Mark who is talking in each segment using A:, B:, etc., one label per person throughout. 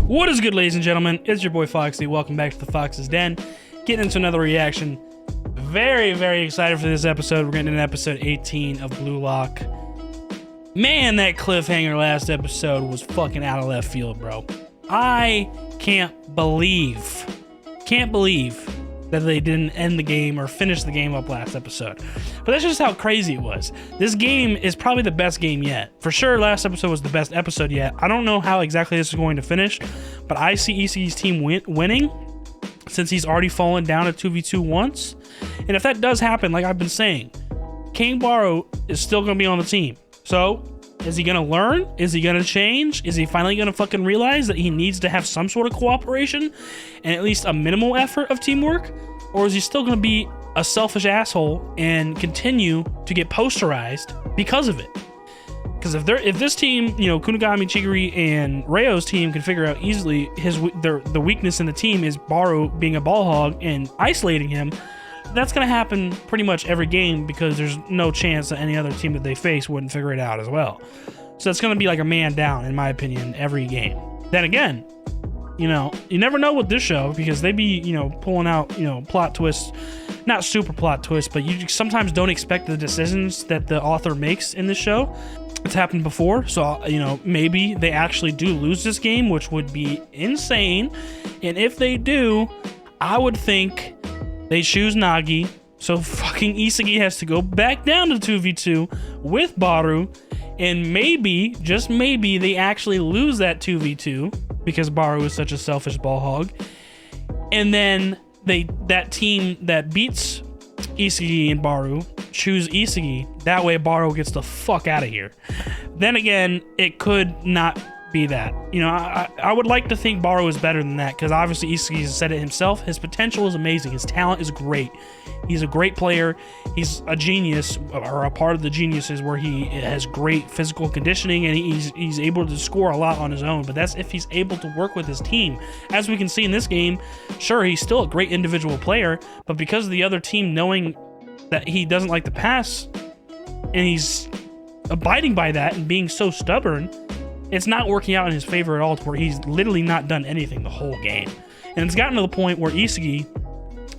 A: What is good, ladies and gentlemen? It's your boy Foxy. Welcome back to the Fox's Den. Getting into another reaction. Very, very excited for this episode. We're getting into episode 18 of Blue Lock. Man, that cliffhanger last episode was fucking out of left field, bro. I can't believe that they didn't end the game or finish the game up last episode. But that's just how crazy it was. This game is probably the best game yet. For sure, last episode was the best episode yet. I don't know how exactly this is going to finish, but I see Isagi's team winning since he's already fallen down at 2v2 once. And if that does happen, like I've been saying, King Baru is still going to be on the team. So, is he going to learn? Is he going to change? Is he finally going to fucking realize that he needs to have some sort of cooperation and at least a minimal effort of teamwork? Or is he still going to be a selfish asshole and continue to get posterized because of it? Because if this team, you know, Kunigami, Chigiri, and Reo's team can figure out easily the weakness in the team is Baru being a ball hog and isolating him, that's going to happen pretty much every game because there's no chance that any other team that they face wouldn't figure it out as well. So it's going to be like a man down, in my opinion, every game. Then again, you know, you never know with this show because they be, you know, pulling out, you know, plot twists, not super plot twists, but you sometimes don't expect the decisions that the author makes in this show. It's happened before, so, you know, maybe they actually do lose this game, which would be insane. And if they do, I would think they choose Nagi, so fucking Isagi has to go back down to 2v2 with Baru, and maybe, just maybe, they actually lose that 2v2 because Baru is such a selfish ball hog. And then that team that beats Isagi and Baru choose Isagi. That way Baru gets the fuck out of here. Then again, it could not be that. You know, I would like to think Baru is better than that because obviously Isagi has said it himself. His potential is amazing. His talent is great. He's a great player. He's a genius, or a part of the geniuses where he has great physical conditioning and he's able to score a lot on his own. But that's if he's able to work with his team. As we can see in this game, sure, he's still a great individual player, but because of the other team knowing that he doesn't like to pass and he's abiding by that and being so stubborn, it's not working out in his favor at all, to where he's literally not done anything the whole game. And it's gotten to the point where Isagi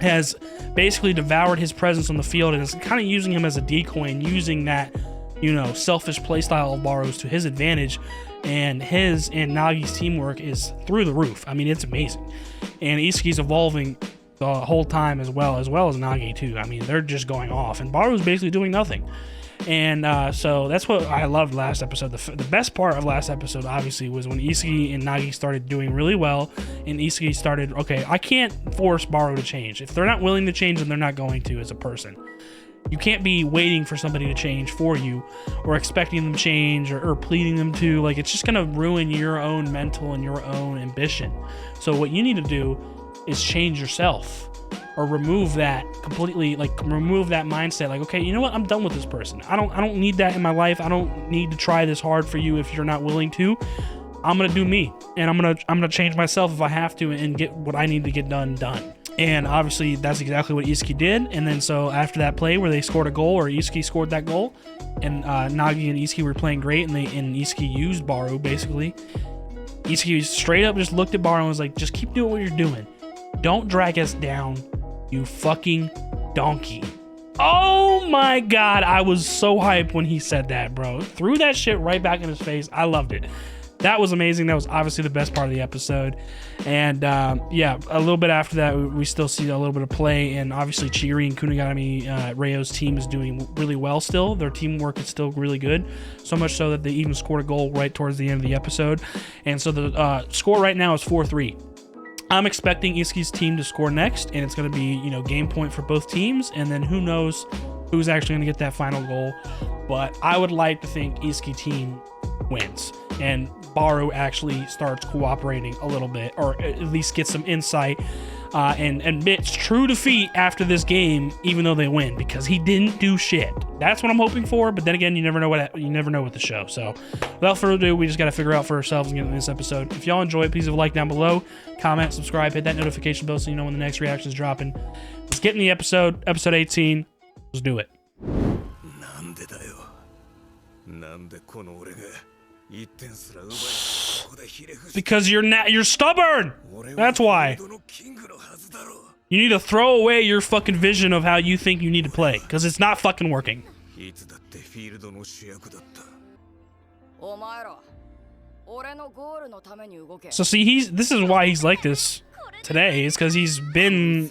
A: has basically devoured his presence on the field and is kind of using him as a decoy and using that, you know, selfish playstyle of Baru's to his advantage. And his and Nagi's teamwork is through the roof. I mean, it's amazing. And Isagi's evolving the whole time as well as Nagi too. I mean, they're just going off and Baru's basically doing nothing. And so that's what I loved last episode. The best part of last episode, obviously, was when Isagi and Nagi started doing really well, and Isagi started, okay, I can't force Baru to change. If they're not willing to change, then they're not going to as a person. You can't be waiting for somebody to change for you, or expecting them to change, or pleading them to. Like, it's just going to ruin your own mental and your own ambition. So what you need to do is change yourself. Or remove that completely, like remove that mindset. Like, okay, you know what? I'm done with this person. I don't need that in my life. I don't need to try this hard for you if you're not willing to. I'm gonna do me, and I'm gonna change myself if I have to, and get what I need to get done. And obviously, that's exactly what Isagi did. And then so after that play where they scored a goal, or Isagi scored that goal, and Nagi and Isagi were playing great, and Isagi used Baru basically. Isagi straight up just looked at Baru and was like, just keep doing what you're doing. Don't drag us down, you fucking donkey. Oh my god, I was so hyped when he said that, bro. Threw that shit right back in his face. I loved it. That was amazing. That was obviously the best part of the episode. And yeah, a little bit after that, we still see a little bit of play. And obviously, Chigiri and Kunigami, Reo's team is doing really well still. Their teamwork is still really good. So much so that they even scored a goal right towards the end of the episode. And so the score right now is 4-3. I'm expecting Isagi's team to score next, and it's going to be, you know, game point for both teams, and then who knows who's actually going to get that final goal. But I would like to think Isagi team wins, and Baru actually starts cooperating a little bit, or at least get some insight and admits true defeat after this game, even though they win, because he didn't do shit. That's what I'm hoping for. But then again, you never know with the show. So without further ado, we just got to figure out for ourselves and get in this episode. If y'all enjoy it, please leave a like down below, comment, subscribe, hit that notification bell so you know when the next reaction is dropping. Let's get in the episode 18. Let's do it. Because you're stubborn. That's why. You need to throw away your fucking vision of how you think you need to play, because it's not fucking working. So see, this is why he's like this today, is because he's been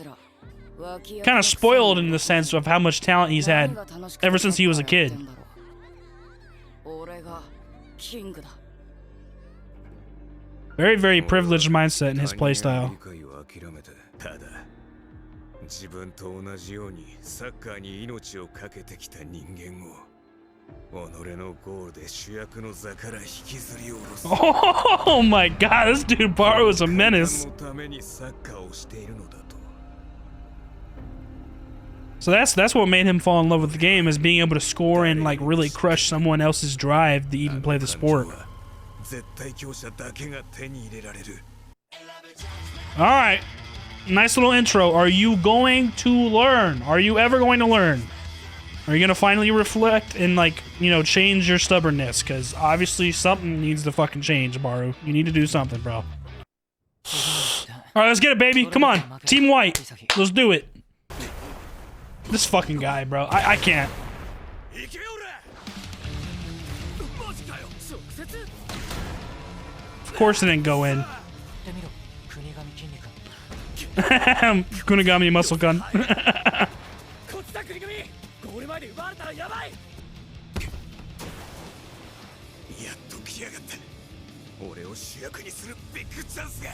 A: kind of spoiled in the sense of how much talent he's had ever since he was a kid. Very, very privileged mindset in his playstyle. Oh my god, this dude Baro is a menace. So that's what made him fall in love with the game, is being able to score and like really crush someone else's drive to even play the sport. Alright. Nice little intro. Are you going to learn? Are you ever going to learn? Are you going to finally reflect and, like, you know, change your stubbornness? Because obviously something needs to fucking change, Baru. You need to do something, bro. Alright, let's get it, baby. Come on. Team White. Let's do it. This fucking guy, bro. I can't. Of course it didn't go in. Kunigami muscle gun.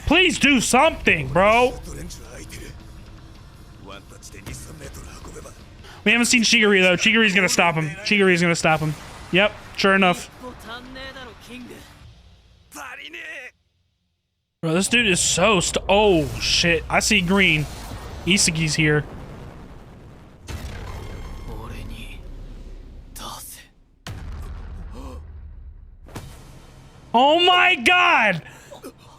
A: Please do something, bro. We haven't seen Shigiri though. Shigiri's gonna stop him. Shigiri's gonna stop him. Yep, sure enough. Bro, this dude is so oh shit. I see green. Isagi's here. Oh my god!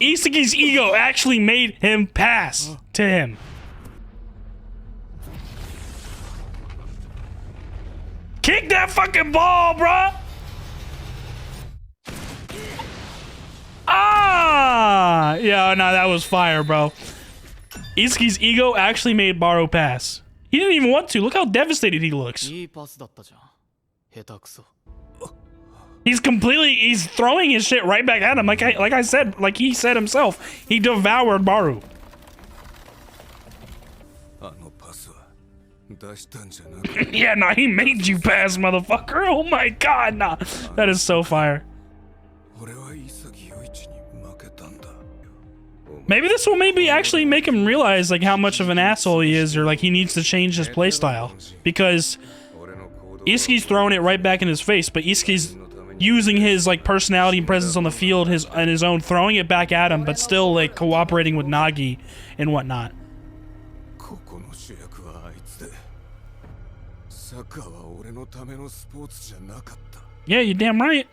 A: Isagi's ego actually made him pass to him. Kick that fucking ball, bruh! Ah! Yeah, no, that was fire, bro. Isagi's ego actually made Baro pass. He didn't even want to. Look how devastated he looks. He's throwing his shit right back at him. Like I said, like he said himself, he devoured Baru. Yeah, nah, he made you pass, motherfucker. Oh my god, nah. That is so fire. Maybe this will maybe actually make him realize like how much of an asshole he is, or like he needs to change his playstyle. Because Isagi's throwing it right back in his face, but Isagi's using his like personality and presence on the field, and his own, throwing it back at him, but still like cooperating with Nagi and whatnot. Yeah, you're damn right.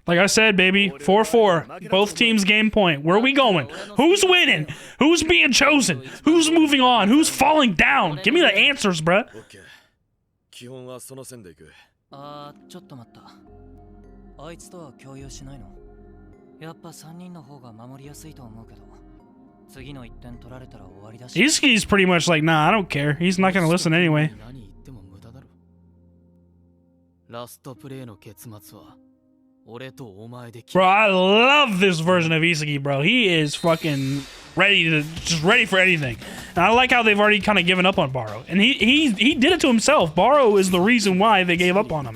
A: Like I said, baby, 4-4. Both teams game point. Where are we going? Who's winning? Who's being chosen? Who's moving on? Who's falling down? Give me the answers, bruh. Isagi's pretty much like, nah, I don't care. He's not gonna listen anyway. Bro, I love this version of Isagi, bro. He is fucking ready for anything. And I like how they've already kind of given up on Baro. And he did it to himself. Baro is the reason why they gave up on him.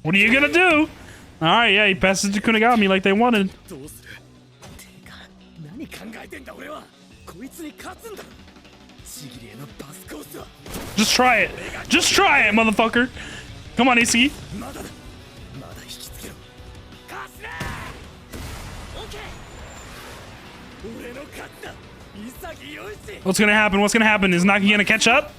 A: What are you gonna do? Alright, yeah, he passes to Kunigami like they wanted. Just try it. Just try it, motherfucker. Come on, Isagi. What's gonna happen? What's gonna happen? Is Nagi gonna catch up?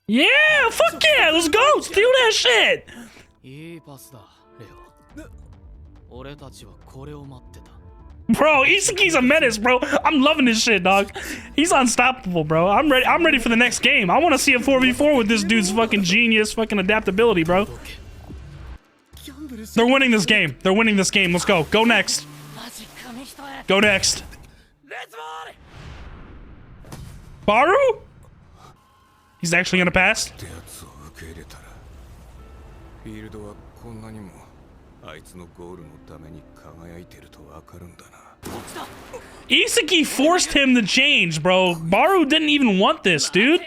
A: Yeah, fuck yeah, let's go. Steal that shit. Bro, Isagi's a menace, bro. I'm loving this shit, dog. He's unstoppable, bro. I'm ready for the next game. I want to see a 4v4 with this dude's fucking genius, fucking adaptability, bro. They're winning this game. They're winning this game. Let's go. Go next. Go next. Baru? He's actually gonna pass? Isagi forced him to change, bro. Baru didn't even want this, dude.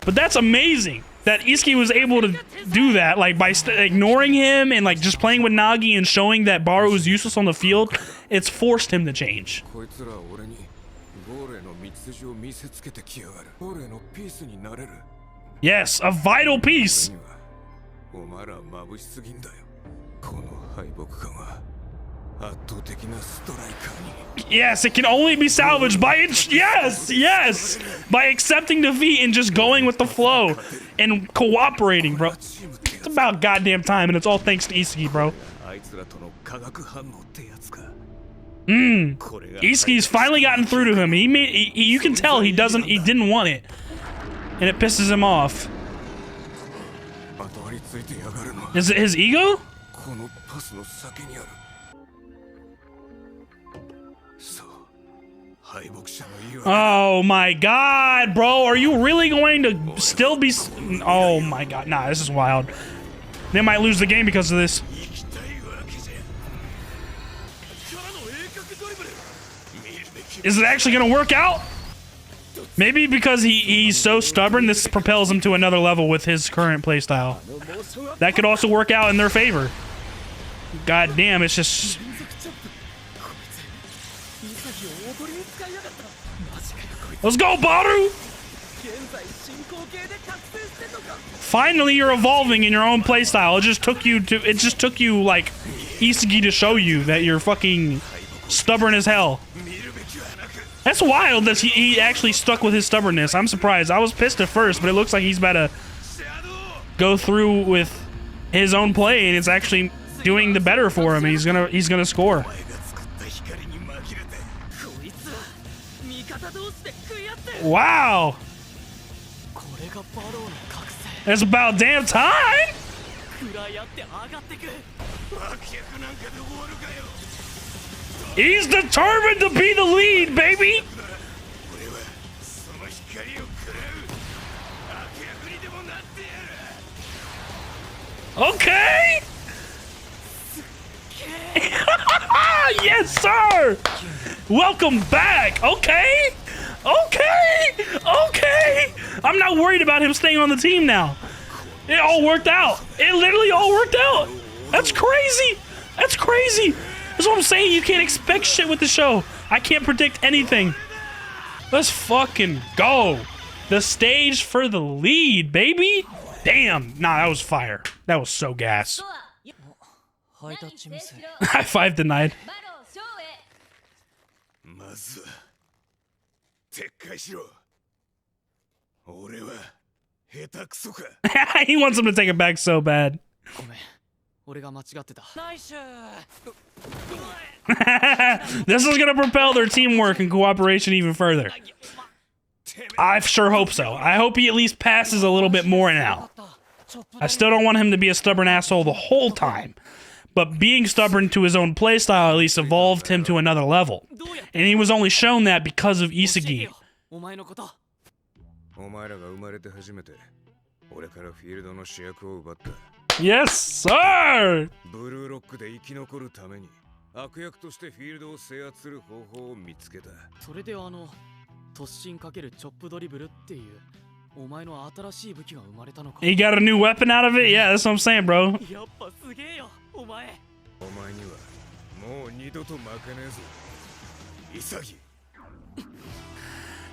A: But that's amazing that Isagi was able to do that, like by ignoring him and like just playing with Nagi and showing that Baru is useless on the field. It's forced him to change. Yes, a vital piece. Yes, it can only be salvaged by by accepting defeat and just going with the flow and cooperating, bro. It's about goddamn time, and it's all thanks to Isagi, bro. Isagi's finally gotten through to him. You can tell he didn't want it, and it pisses him off. Is it his ego? Oh my god, bro. Are you really going to still be... Oh my god. Nah, this is wild. They might lose the game because of this. Is it actually going to work out? Maybe because he's so stubborn, this propels him to another level with his current playstyle. That could also work out in their favor. God damn, it's just... Let's go, Baru! Finally, you're evolving in your own playstyle. It just took you like Isagi to show you that you're fucking stubborn as hell. That's wild that he actually stuck with his stubbornness. I'm surprised. I was pissed at first, but it looks like he's about to go through with his own play, and it's actually doing the better for him. He's gonna score. Wow! It's about damn time! He's determined to be the lead, baby! Okay! Yes, sir! Welcome back! Okay! Okay! Okay! I'm not worried about him staying on the team now. It all worked out. It literally all worked out. That's crazy! That's crazy! That's what I'm saying. You can't expect shit with the show. I can't predict anything. Let's fucking go. The stage for the lead, baby. Damn. Nah, that was fire. That was so gas. High five denied. He wants him to take it back so bad. This is gonna propel their teamwork and cooperation even further. I sure hope so. I hope he at least passes a little bit more now. I still don't want him to be a stubborn asshole the whole time. But being stubborn to his own playstyle at least evolved him to another level. And he was only shown that because of Isagi. Yes, sir! He got a new weapon out of it? Yeah, that's what I'm saying, bro.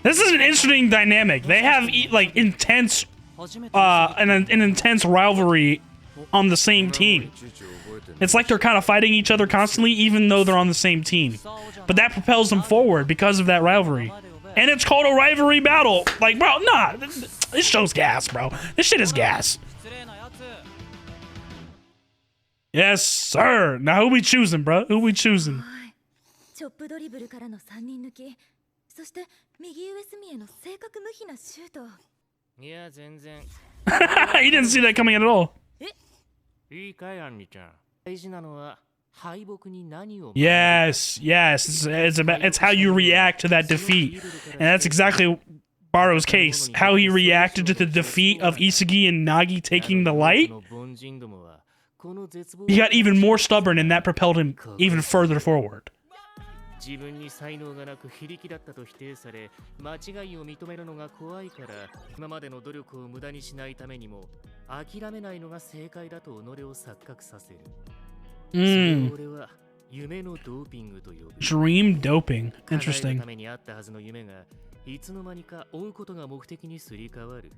A: This is an interesting dynamic. They have like intense an intense rivalry on the same team. It's like they're kind of fighting each other constantly even though they're on the same team. But that propels them forward because of that rivalry. And it's called a rivalry battle. Like, bro, nah, this show's gas, bro. This shit is gas. Yes, sir. Now who we choosing, bro? Who we choosing?
B: チョップドリブルからの3人抜き、そして右上隅への正確無比なシュート。
C: いや全然。
A: He didn't see that coming at all.
C: いいかいアンリちゃん。大事なのは敗北に何を。
A: Yes, yes. It's how you react to that defeat, and that's exactly Baro's case. How he reacted to the defeat of Isugi and Nagi taking the light. He got even more stubborn, and that propelled him even further forward.
C: 自分に才能がなく非力だったと否定され、間違いを認めるのが怖いから、今までの努力を無駄にしないためにも、諦めないのが正解だと己を錯覚させる。俺は夢のドーピングと呼ぶ。
A: Dream doping. Interesting.
C: ためにあったはずの夢が、いつの間にか追うことが目的にすり替わる。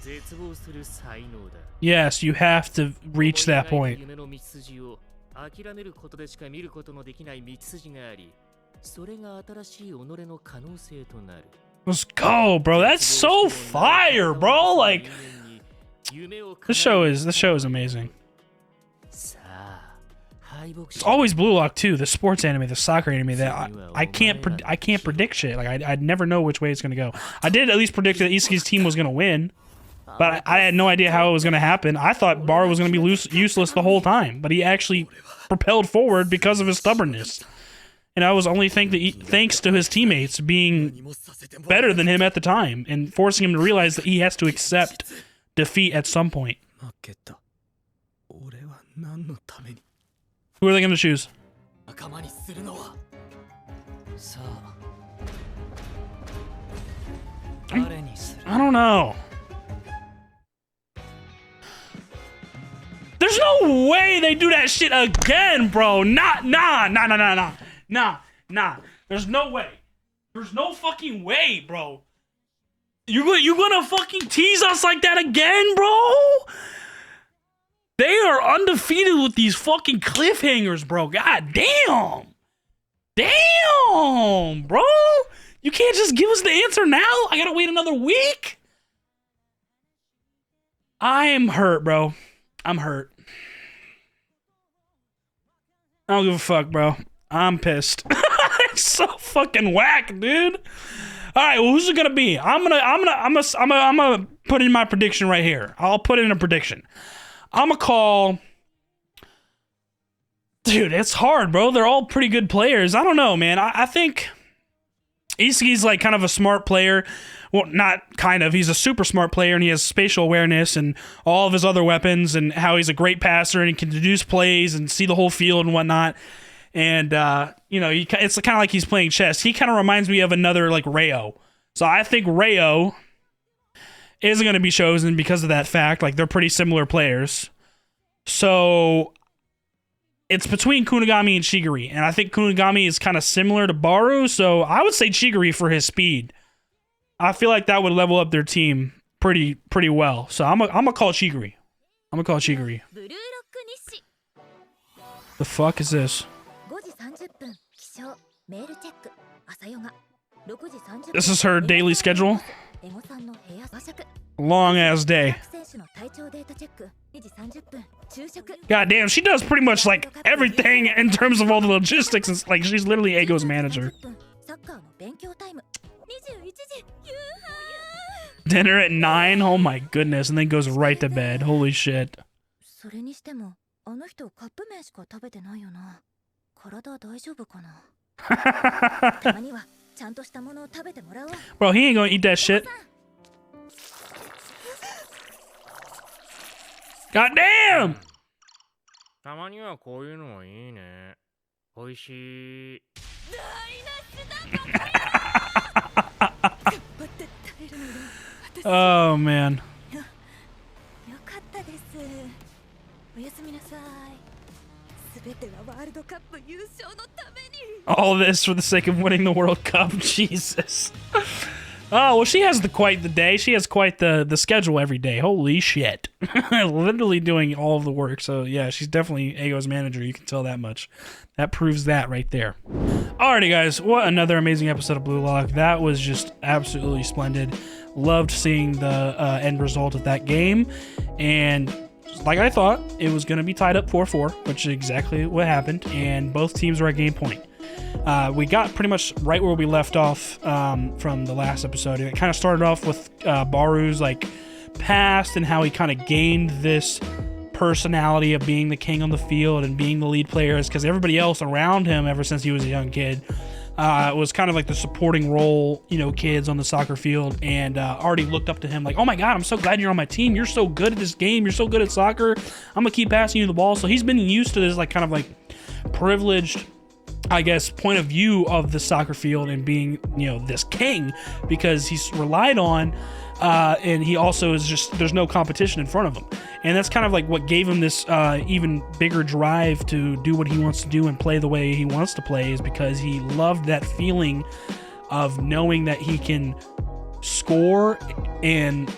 C: 絶望する才能だ。
A: Yes, you have to reach that point.
C: 夢の道筋を 諦めることでしか見ることのできない道筋があり、それが新しい己の可能性となる。
A: Let's go, bro. That's so fire, bro. Like this show is amazing. It's always Blue Lock too, the sports anime, the soccer anime that I can't predict shit. Like I'd never know which way it's gonna go. I did at least predict that Isugi's team was gonna win. But I had no idea how it was going to happen. I thought Baro was going to be useless the whole time, but he actually propelled forward because of his stubbornness. And I was only thanks to his teammates being better than him at the time and forcing him to realize that he has to accept defeat at some point. Who are they going to choose? I don't know. There's no way they do that shit again, bro. Nah. There's no way. There's no fucking way, bro. You gonna fucking tease us like that again, bro? They are undefeated with these fucking cliffhangers, bro. God damn. Damn, bro. You can't just give us the answer now? I gotta wait another week? I am hurt, bro. I'm hurt. I don't give a fuck, bro. I'm pissed. It's so fucking whack, dude. All right, well, who's it gonna be? I'm gonna put in my prediction right here. I'll put in a prediction. I'm gonna call. Dude, it's hard, bro. They're all pretty good players. I don't know, man. I think Isugi's like kind of a smart player. Well, not kind of. He's a super smart player, and he has spatial awareness and all of his other weapons, and how he's a great passer and he can deduce plays and see the whole field and whatnot. And it's kind of like he's playing chess. He kind of reminds me of another like Rayo. So I think Rayo is going to be chosen because of that fact. Like they're pretty similar players. So it's between Kunigami and Shigiri, and I think Kunigami is kind of similar to Baru. So I would say Shigiri for his speed. I feel like that would level up their team pretty well. So I'm gonna call Shigiri. I'm gonna call Shigiri. The fuck is this? This is her daily schedule. Long ass day. God damn, she does pretty much like everything in terms of all the logistics. It's like she's literally Ego's manager. Dinner at 9? Oh my goodness, and then goes right to bed. Holy shit. Bro, he ain't gonna eat that shit. God damn! Oh man. All this for the sake of winning the World Cup. Jesus. Oh, well, she has quite the day. She has quite the schedule every day. Holy shit. Literally doing all of the work. So, yeah, she's definitely Ego's manager. You can tell that much. That proves that right there. Alrighty, guys. What another amazing episode of Blue Lock. That was just absolutely splendid. Loved seeing the end result of that game. And like I thought, it was going to be tied up 4-4, which is exactly what happened, and both teams were at game point. We got pretty much right where we left off from the last episode. It kind of started off with Baru's like past and how he kind of gained this personality of being the king on the field and being the lead player, is because everybody else around him ever since he was a young kid was kind of like the supporting role, kids on the soccer field, and already looked up to him like, oh my God, I'm so glad you're on my team. You're so good at this game. You're so good at soccer. I'm gonna keep passing you the ball. So he's been used to this like kind of like privileged, I guess, point of view of the soccer field and being, this king, because he's relied on, and he also is just, there's no competition in front of him. And that's kind of like what gave him this even bigger drive to do what he wants to do and play the way he wants to play, is because he loved that feeling of knowing that he can score and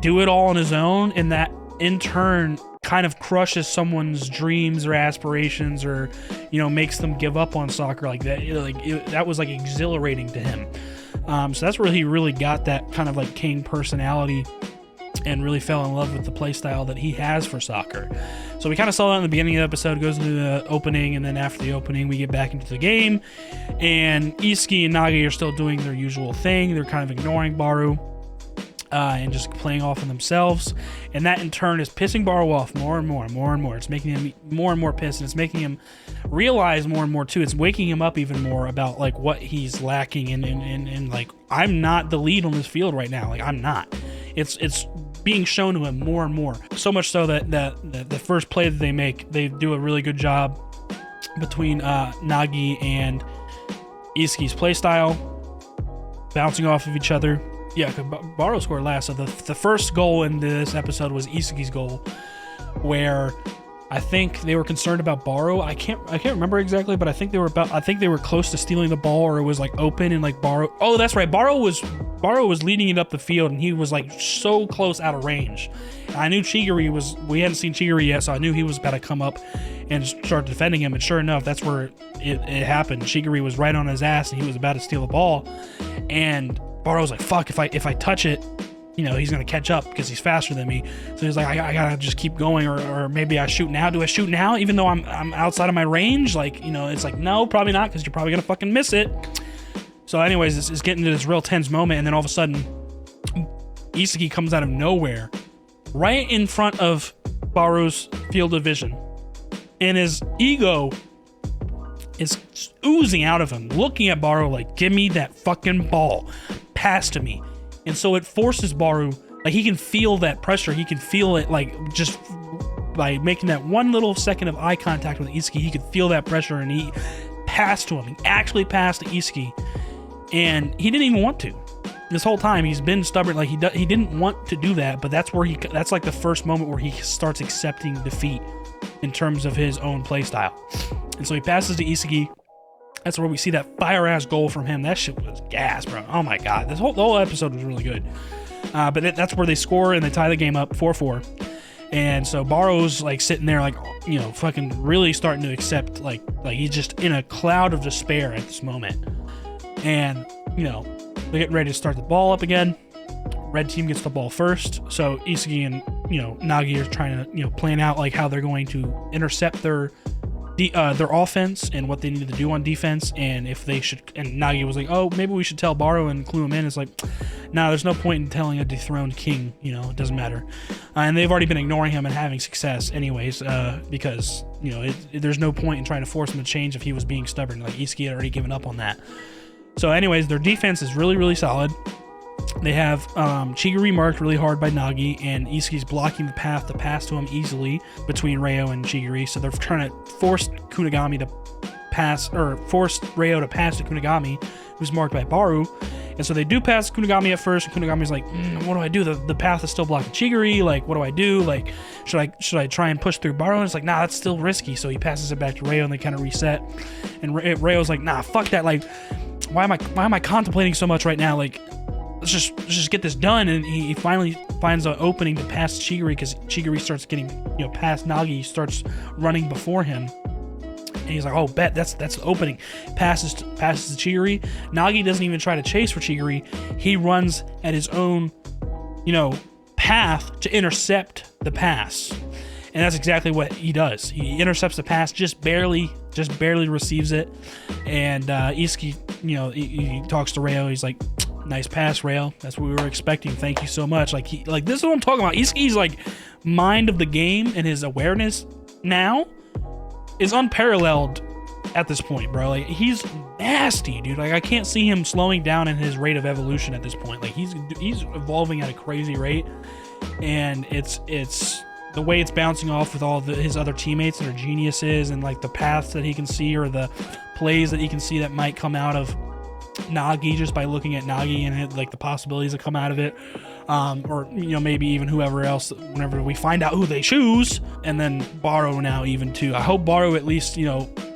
A: do it all on his own, and that in turn kind of crushes someone's dreams or aspirations, or makes them give up on soccer like that. That was like exhilarating to him. So that's where he really got that kind of like king personality and really fell in love with the play style that he has for soccer. So we kind of saw that in the beginning of the episode, goes into the opening, and then after the opening we get back into the game, and Isuki and Nagi are still doing their usual thing. They're kind of ignoring Baru and just playing off on themselves, and that in turn is pissing Baru off more and more and more and more. It's making him more and more pissed, and it's making him realize more and more too. It's waking him up even more about like what he's lacking, and like, I'm not the lead on this field right now. Like, I'm not. It's being shown to him more and more. So much so that the first play that they make, they do a really good job between Nagi and Isuki's play style, bouncing off of each other. Yeah, Baru scored last. So the first goal in this episode was Isuki's goal, where I think they were concerned about Baru. I can't remember exactly, but I think they were close to stealing the ball, or it was like open and like Baru. Oh, that's right. Baru was leading it up the field, and he was like so close out of range. I knew we hadn't seen Chigiri yet, so I knew he was about to come up and start defending him. And sure enough, that's where it happened. Chigiri was right on his ass, and he was about to steal the ball. And Baru was like, fuck, if I touch it, he's going to catch up because he's faster than me. So he's like, I got to just keep going, or maybe I shoot now. Do I shoot now even though I'm outside of my range? Like, it's like, no, probably not, because you're probably going to fucking miss it. So anyways, it's getting to this real tense moment, and then all of a sudden, Isuki comes out of nowhere, right in front of Baru's field of vision, and his ego is oozing out of him, looking at Baru like, give me that fucking ball, pass to me. And so it forces Baru, like, he can feel that pressure, he can feel it, like, just by making that one little second of eye contact with Isuki, he could feel that pressure, and he passed to him. He actually passed to Isuki, and he didn't even want to. This whole time he's been stubborn, like he didn't want to do that, but that's like the first moment where he starts accepting defeat in terms of his own play style. And so he passes to Isuki. That's where we see that fire-ass goal from him. That shit was gas, bro. Oh my God. The whole episode was really good. But that's where they score, and they tie the game up 4-4. And so Baru's like sitting there like, fucking really starting to accept, like he's just in a cloud of despair at this moment. And, they're getting ready to start the ball up again. Red team gets the ball first. So Isuki and, Nagi are trying to, plan out like how they're going to intercept their offense and what they need to do on defense, and if they should. And Nagi was like, oh, maybe we should tell Baru and clue him in. It's like, nah, there's no point in telling a dethroned king, it doesn't matter. And they've already been ignoring him and having success anyways, because there's no point in trying to force him to change if he was being stubborn. Like, Isuki had already given up on that. So anyways, their defense is really, really solid. They have Chigiri marked really hard by Nagi, and Isuki's blocking the path to pass to him easily between Reo and Chigiri. So they're trying to force Kunigami to pass, or force Reo to pass to Kunigami, who's marked by Baru. And so they do pass Kunigami at first, and Kunigami's like, what do I do? The path is still blocking Chigiri. Like, what do I do? Like, should I try and push through Baru? And it's like, nah, that's still risky. So he passes it back to Reo, and they kind of reset. And Reo's like, nah, fuck that. Like, why am I contemplating so much right now? Like, let's just get this done. And he finally finds an opening to pass Chigiri, because Chigiri starts getting, past Nagi. He starts running before him. And he's like, oh, bet, that's the opening. Passes to Chigiri. Nagi doesn't even try to chase for Chigiri. He runs at his own, path to intercept the pass. And that's exactly what he does. He intercepts the pass, just barely receives it. And Iski, he talks to Rayo. He's like, nice pass, Rayo. That's what we were expecting. Thank you so much. Like this is what I'm talking about. Iski's like mind of the game and his awareness now is unparalleled at this point, bro. Like, he's nasty, dude. Like, I can't see him slowing down in his rate of evolution at this point. Like, he's evolving at a crazy rate, and it's the way it's bouncing off with all his other teammates that are geniuses, and like the paths that he can see or the plays that he can see that might come out of Nagi just by looking at Nagi and like the possibilities that come out of it. Or maybe even whoever else whenever we find out who they choose. And then Baru now even too. I hope Baru at least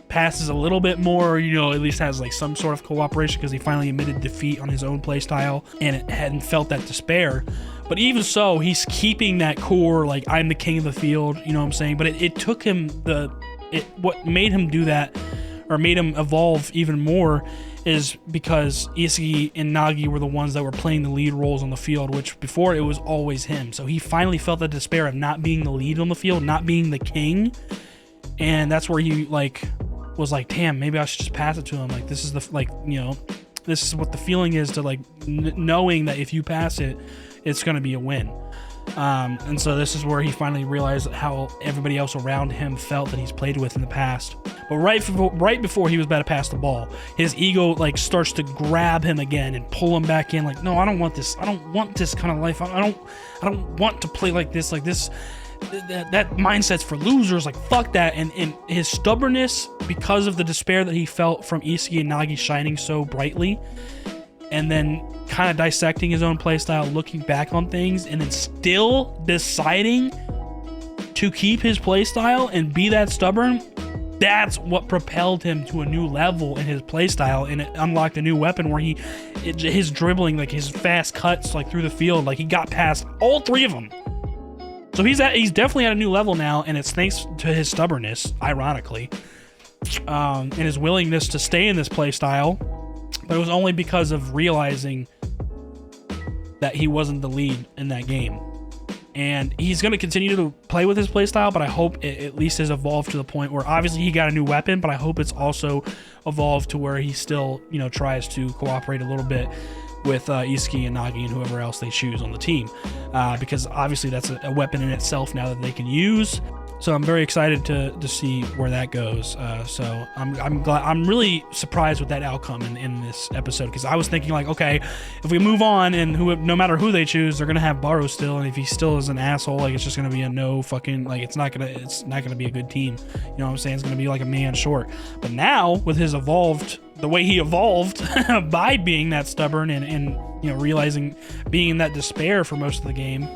A: passes a little bit more, at least has like some sort of cooperation, because he finally admitted defeat on his own playstyle and hadn't felt that despair. But even so, he's keeping that core, like, I'm the king of the field, you know what I'm saying? But it took him what made him do that, or made him evolve even more, is because Isugi and Nagi were the ones that were playing the lead roles on the field, which before it was always him. So he finally felt the despair of not being the lead on the field, not being the king. And that's where he was like, damn, maybe I should just pass it to him. Like, this is this is what the feeling is to like knowing that if you pass it, it's going to be a win. And so this is where he finally realized how everybody else around him felt that he's played with in the past. But right before he was about to pass the ball, his ego like starts to grab him again and pull him back in. Like, no, I don't want this. I don't want this kind of life. I don't want to play like this. Like this. That mindset's for losers. Like, fuck that. And his stubbornness, because of the despair that he felt from Isugi and Nagi shining so brightly, and then kind of dissecting his own playstyle, looking back on things, and then still deciding to keep his playstyle and be that stubborn, that's what propelled him to a new level in his playstyle, and it unlocked a new weapon where his dribbling, like his fast cuts like through the field, like he got past all three of them. So he's definitely at a new level now, and it's thanks to his stubbornness, ironically, and his willingness to stay in this playstyle. But it was only because of realizing that he wasn't the lead in that game. And he's going to continue to play with his playstyle, but I hope it at least has evolved to the point where obviously he got a new weapon, but I hope it's also evolved to where he still, tries to cooperate a little bit with Isugi and Nagi and whoever else they choose on the team, because obviously that's a weapon in itself now that they can use. So I'm very excited to see where that goes. So I'm glad. I'm really surprised with that outcome in this episode, because I was thinking like, okay, if we move on and no matter who they choose, they're gonna have Baru still, and if he still is an asshole, like it's just gonna be a no fucking, like it's not gonna be a good team. You know what I'm saying? It's gonna be like a man short. But now with his the way he evolved by being that stubborn and realizing being in that despair for most of the game,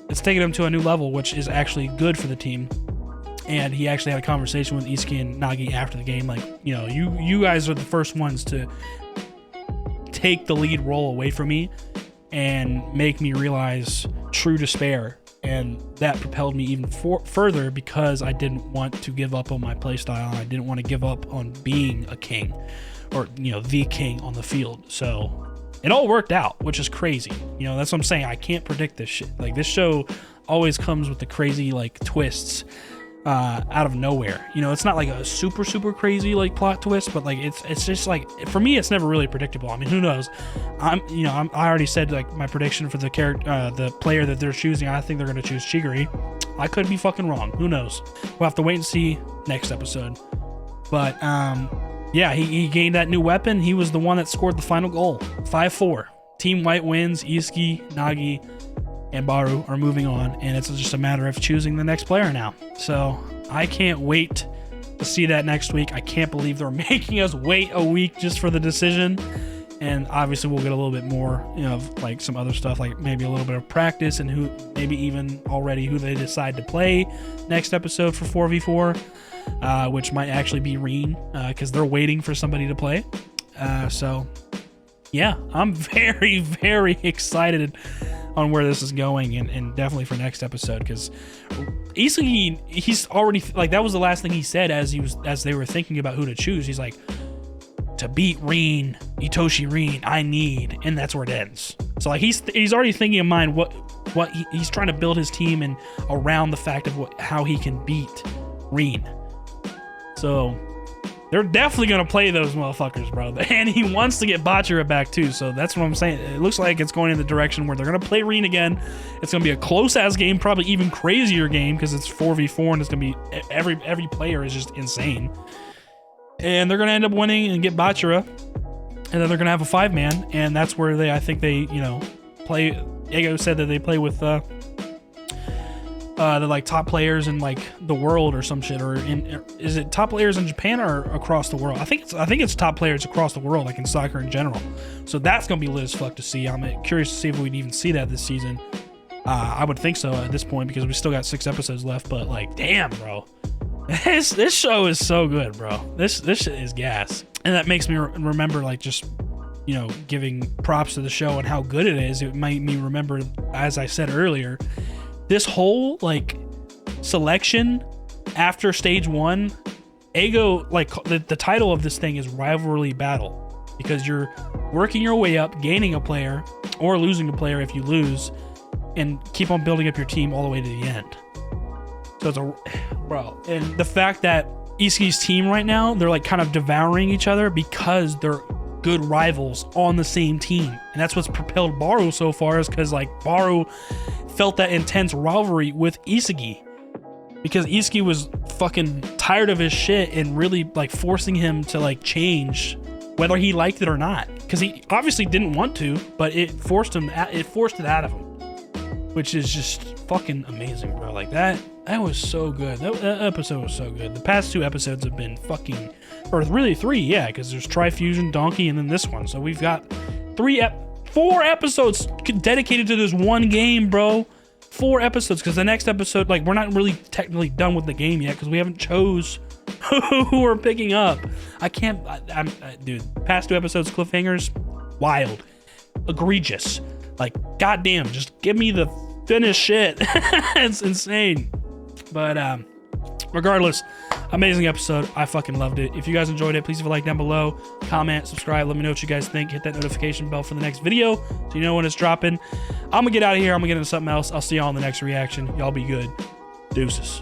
A: it's taken him to a new level, which is actually good for the team. And he actually had a conversation with Isugi and Nagi after the game, like, you guys are the first ones to take the lead role away from me and make me realize true despair. And that propelled me even further, because I didn't want to give up on my playstyle. I didn't want to give up on being a king, or the king on the field. So it all worked out, which is crazy. That's what I'm saying. I can't predict this shit. Like, this show always comes with the crazy like twists out of nowhere. It's not like a super crazy like plot twist, but like it's just like, for me, it's never really predictable. I mean, who knows? I already said like my prediction for the the player that they're choosing. I think they're going to choose Chigiri. I could be fucking wrong. Who knows? We'll have to wait and see next episode. But yeah, he gained that new weapon. He was the one that scored the final goal. 5-4. Team White wins. Isugi, Nagi, and Baru are moving on, and it's just a matter of choosing the next player now. So I can't wait to see that next week. I can't believe they're making us wait a week just for the decision. And obviously we'll get a little bit more, of like some other stuff, like maybe a little bit of practice, and maybe even already who they decide to play next episode for 4v4, which might actually be Reen, because they're waiting for somebody to play. So yeah, I'm very, very excited on where this is going, and definitely for next episode, because Isugi, he's already like, that was the last thing he said as they were thinking about who to choose. He's like, to beat Reen, Itoshi Reen, I need, and that's where it ends. So like he's already thinking in mind what he's trying to build his team and around the fact of how he can beat Reen. So they're definitely gonna play those motherfuckers, bro. And he wants to get Bachira back too. So that's what I'm saying. It looks like it's going in the direction where they're gonna play Reen again. It's gonna be a close ass game, probably even crazier game because it's 4v4 and it's gonna be every player is just insane. And they're gonna end up winning and get Bachira, and then they're gonna have a 5-man, and that's where I think they, you know, play. Ego said that they play with the like top players in like the world or some shit, or is it top players in Japan or across the world? I think it's top players across the world, like in soccer in general. So that's gonna be lit as fuck to see. I'm curious to see if we'd even see that this season. I would think so at this point because we still got 6 episodes left. But like, damn, bro. This show is so good, bro. This shit is gas, and that makes me remember, like, just, you know, giving props to the show and how good it is. It made me remember, as I said earlier, this whole like selection after stage 1. Ego, like the title of this thing is Rivalry Battle, because you're working your way up, gaining a player or losing a player if you lose, and keep on building up your team all the way to the end. So it's bro, and the fact that Isugi's team right now, they're like kind of devouring each other because they're good rivals on the same team. And that's what's propelled Baru so far, is because like Baru felt that intense rivalry with Isugi, because Isugi was fucking tired of his shit and really like forcing him to like change, whether he liked it or not, because he obviously didn't want to, but it forced it out of him, which is just fucking amazing, bro. Like that was so good. That episode was so good. The past 2 episodes have been fucking, or really 3, yeah, because there's Trifusion, Donkey, and then this one. So we've got 4 episodes dedicated to this one game, bro. 4 episodes, because the next episode, like, we're not really technically done with the game yet because we haven't chose who we're picking up. Dude, past 2 episodes, cliffhangers, wild, egregious. Like, goddamn, just give me the finished shit. It's insane. But regardless, amazing episode. I fucking loved it. If you guys enjoyed it, please leave a like down below, comment, subscribe, let me know what you guys think. Hit that notification bell for the next video so you know when it's dropping. I'm gonna get out of here. I'm gonna get into something else. I'll see y'all in the next reaction. Y'all be good. Deuces.